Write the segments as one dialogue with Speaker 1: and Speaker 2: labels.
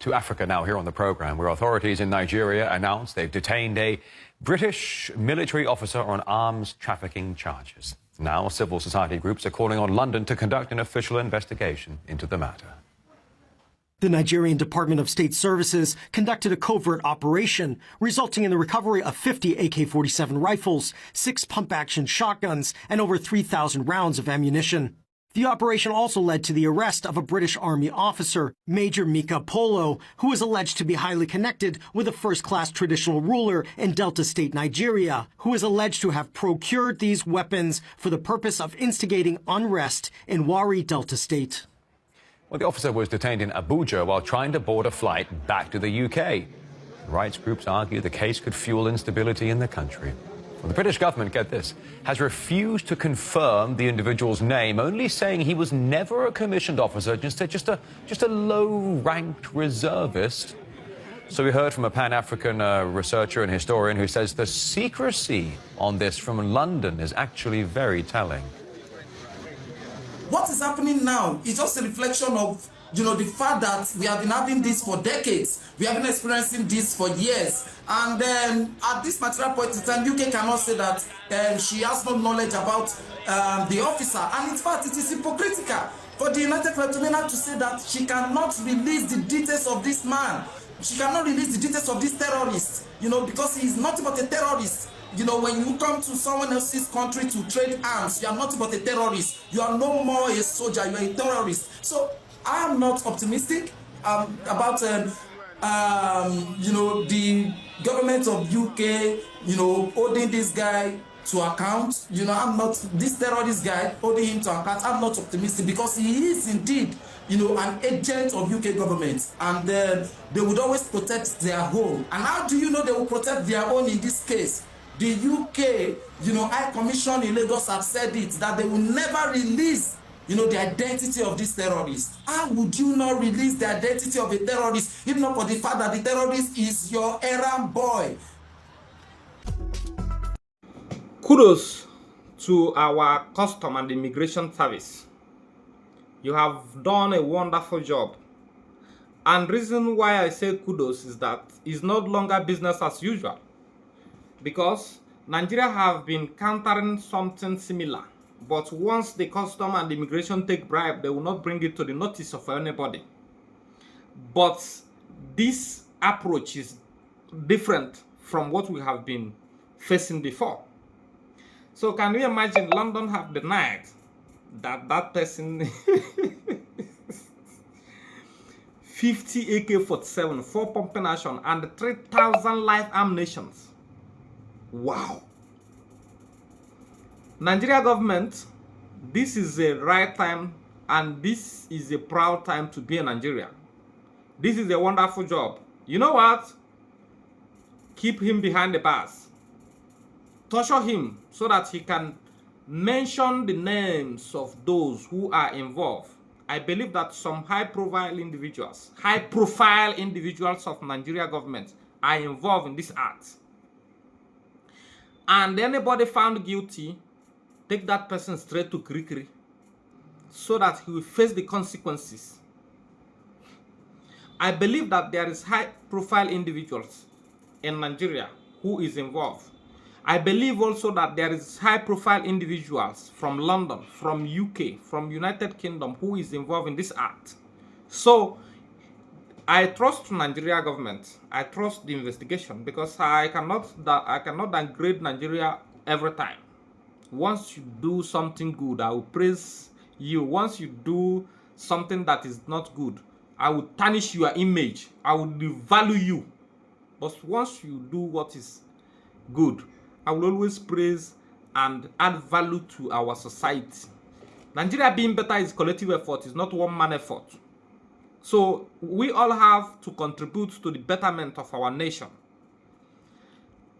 Speaker 1: To Africa now here on the programme, where authorities in Nigeria announced they've detained a British military officer on arms trafficking charges. Now civil society groups are calling on London to conduct an official investigation into the matter.
Speaker 2: The Nigerian Department of State Services conducted a covert operation, resulting in the recovery of 50 AK-47 rifles, 6 pump-action shotguns, and over 3,000 rounds of ammunition. The operation also led to the arrest of a British Army officer, Major Micah Polo, who is alleged to be highly connected with a first-class traditional ruler in Delta State, Nigeria, who is alleged to have procured these weapons for the purpose of instigating unrest in Warri, Delta State.
Speaker 1: Well, the officer was detained in Abuja while trying to board a flight back to the UK. Rights groups argue the case could fuel instability in the country. Well, the British government, get this, has refused to confirm the individual's name, only saying he was never a commissioned officer, just a low-ranked reservist. So we heard from a Pan-African researcher and historian who says the secrecy on this from London is actually very telling.
Speaker 3: What is happening now is just a reflection of, the fact that we have been having this for decades. We have been experiencing this for years. And at this material point in time, UK cannot say that she has no knowledge about the officer. And in fact, it is hypocritical for the United Kingdom to say that she cannot release the details of this man. She cannot release the details of this terrorist, because he is not about a terrorist. When you come to someone else's country to trade arms, you are not about a terrorist. You are no more a soldier, you are a terrorist. So I am not optimistic about the government of UK, holding this guy to account. I'm not, this terrorist guy, holding him to account. I'm not optimistic because he is indeed, an agent of UK government, and they would always protect their own. And how do you know they will protect their own in this case? The UK, High Commission in Lagos have said it, that they will never release, the identity of this terrorist. How would you not release the identity of a terrorist, if not for the fact that the terrorist is your errand boy?
Speaker 4: Kudos to our custom and immigration service. You have done a wonderful job. And reason why I say kudos is that it's no longer business as usual. Because Nigeria have been countering something similar, but once the custom and immigration take bribe, they will not bring it to the notice of anybody. But this approach is different from what we have been facing before. So can you imagine London have denied that person 50 AK-47, 4 pumping action, and 3,000 live ammunitions. Wow. Nigeria government, this is a right time and this is a proud time to be in Nigeria. This is a wonderful job. You know what? Keep him behind the bars. Torture him so that he can mention the names of those who are involved. I believe that some high-profile individuals of Nigeria government are involved in this act. And anybody found guilty, take that person straight to Kirikiri so that he will face the consequences. I believe that there is high-profile individuals in Nigeria who is involved. I believe also that there is high-profile individuals from London, from UK, from United Kingdom who is involved in this act. So I trust Nigeria government. I trust the investigation because I cannot downgrade Nigeria every time. Once you do something good, I will praise you. Once you do something that is not good, I will tarnish your image. I will devalue you. But once you do what is good, I will always praise and add value to our society. Nigeria being better is collective effort. It's not one-man effort. So we all have to contribute to the betterment of our nation.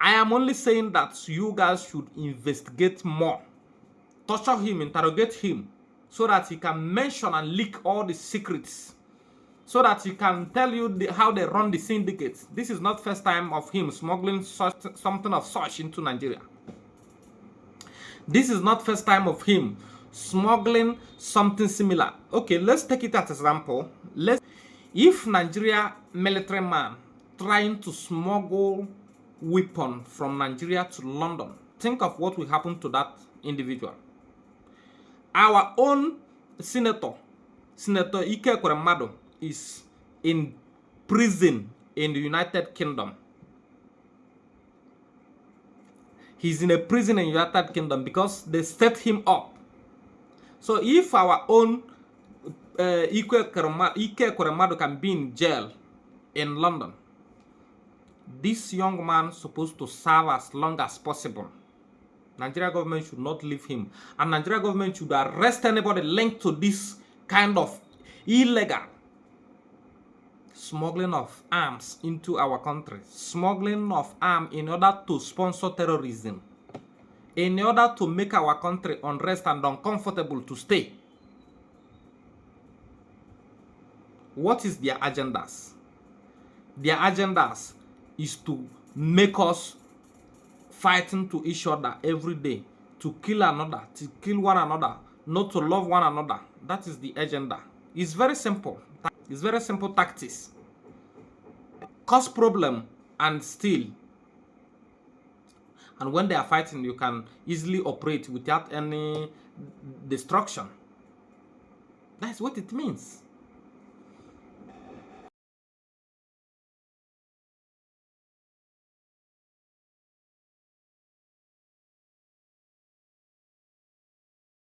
Speaker 4: I am only saying that you guys should investigate more. Torture him, interrogate him, so that he can mention and leak all the secrets. So that he can tell you how they run the syndicates. This is not first time of him smuggling something of such into Nigeria. This is not first time of him smuggling something similar. Okay, let's take it as an example. If Nigeria military man trying to smuggle weapon from Nigeria to London, think of what will happen to that individual. Our own Senator Ike Ekweremadu, is in prison in the United Kingdom. He's in a prison in the United Kingdom because they set him up. So if our own Ike Ekweremadu can be in jail in London, this young man is supposed to serve as long as possible. Nigeria government should not leave him, and Nigeria government should arrest anybody linked to this kind of illegal smuggling of arms into our country, smuggling of arms in order to sponsor terrorism, in order to make our country unrest and uncomfortable to stay. What is their agendas? Their agendas is to make us fighting to each other every day, to kill another, to kill one another, not to love one another. That is the agenda. It's very simple. It's very simple tactics. Cause problem and steal. And when they are fighting, you can easily operate without any destruction. That's what it means.